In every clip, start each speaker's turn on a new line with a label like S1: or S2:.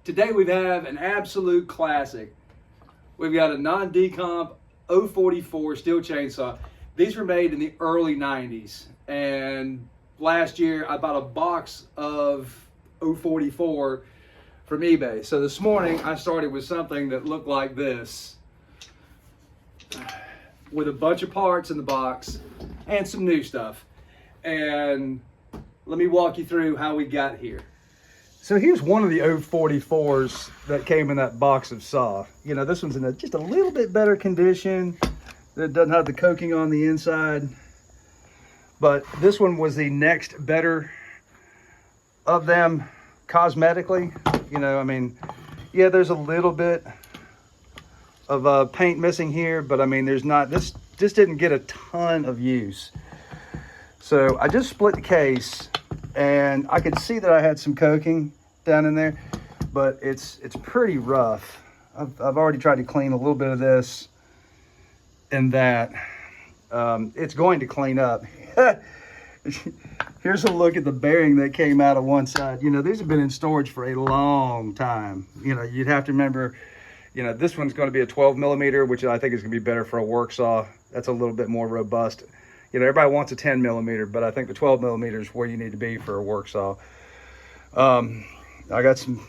S1: Today we have an absolute classic. We've got a non-decomp 044 Stihl chainsaw. These were made in the early 90s, and last year I bought a box of 044 from eBay. So this morning I started with something that looked like this, with a bunch of parts in the box and some new stuff. And let me walk you through how we got here. So here's one of the 044s that came in that box of saw. You know, this one's in just a little bit better condition. It doesn't have the coking on the inside. But this one was the next better of them cosmetically. You know, I mean, yeah, there's a little bit of paint missing here, but I mean, there's not, this didn't get a ton of use. So I just split the case, and I could see that I had some coking down in there, but it's pretty rough. I've already tried to clean a little bit of this and that. It's going to clean up. Here's a look at the bearing that came out of one side. You know, these have been in storage for a long time. You know, you'd have to remember, you know, this one's going to be a 12 millimeter, which I think is going to be better for a work saw. That's a little bit more robust. You know, everybody wants a 10 millimeter, but I think the 12 millimeter is where you need to be for a work saw. I got some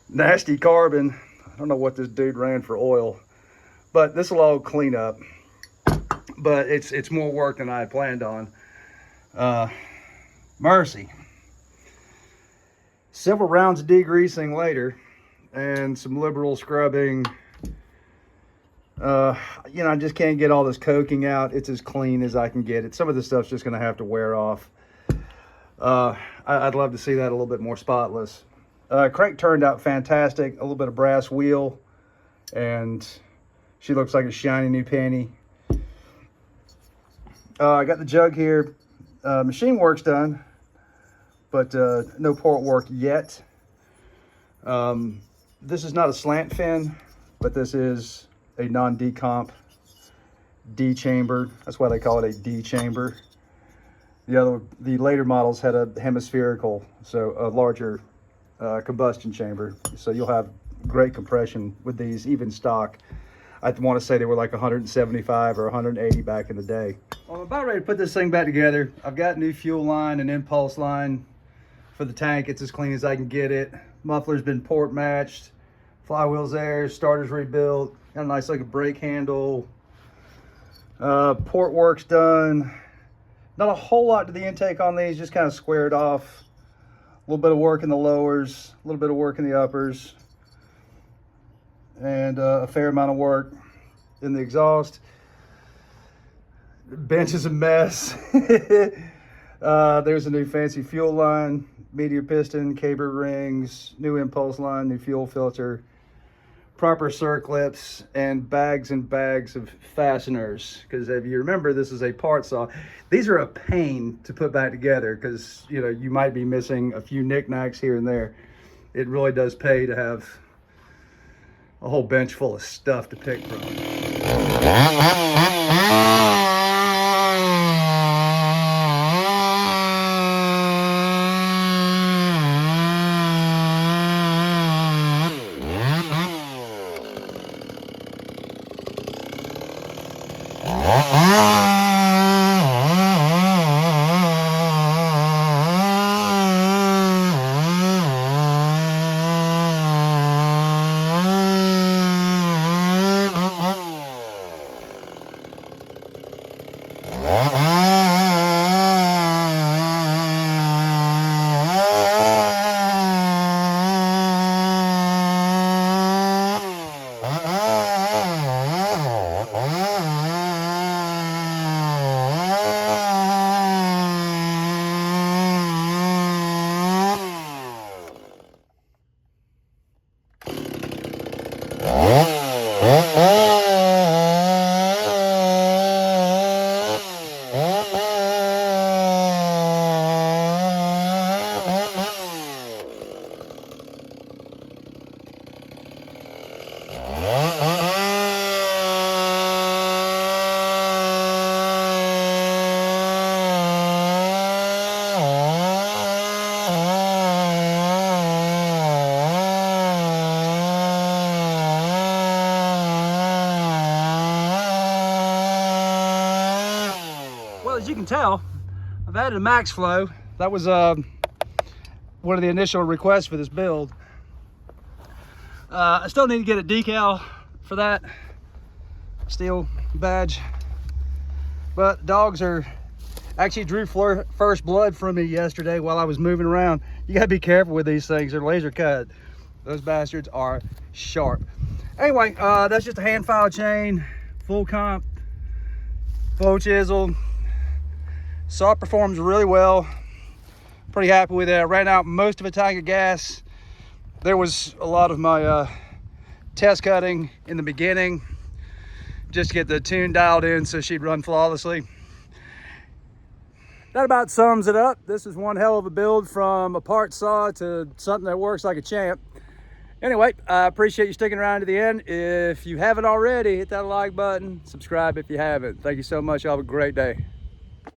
S1: nasty carbon. I don't know what this dude ran for oil, but this will all clean up. But it's more work than I had planned on. Mercy. Several rounds of degreasing later and some liberal scrubbing. You know, I just can't get all this coking out. It's as clean as I can get it. Some of this stuff's just going to have to wear off. I'd love to see that a little bit more spotless. Crank turned out fantastic. A little bit of brass wheel, and she looks like a shiny new penny. I got the jug here. Machine work's done, but no port work yet. This is not a slant fin, but this is a non-decomp D chamber. That's why they call it a D chamber. The later models had a hemispherical, so a larger combustion chamber. So you'll have great compression with these, even stock. I want to say they were like 175 or 180 back in the day. Well, I'm about ready to put this thing back together. I've got new fuel line and impulse line for the tank. It's as clean as I can get it. Muffler's been port matched. Flywheel's there, starter's rebuilt. Got a nice looking brake handle. Port work's done. Not a whole lot to the intake on these, just kind of squared off. A little bit of work in the lowers, a little bit of work in the uppers, and a fair amount of work in the exhaust. Bench is a mess. There's a new fancy fuel line, meteor piston, caber rings, new impulse line, new fuel filter, proper circlips, and bags of fasteners. Because if you remember, this is a part saw. These are a pain to put back together because, you know, you might be missing a few knickknacks here and there. It really does pay to have a whole bench full of stuff to pick from. as you can tell, I've added a max flow. That was one of the initial requests for this build. I still need to get a decal for that Stihl badge, but dogs are actually drew first blood from me yesterday while I was moving around. You gotta be careful with these things. They're laser cut. Those bastards are sharp. Anyway, that's just a hand file chain, full comp, full chisel. Saw performs really well. Pretty happy with it. I ran out most of a tank of gas. There was a lot of my test cutting in the beginning just to get the tune dialed in so she'd run flawlessly. That about sums it up. This is one hell of a build, from a part saw to something that works like a champ. Anyway, I appreciate you sticking around to the end. If you haven't already, hit that like button, subscribe if you haven't. Thank you so much. Y'all have a great day.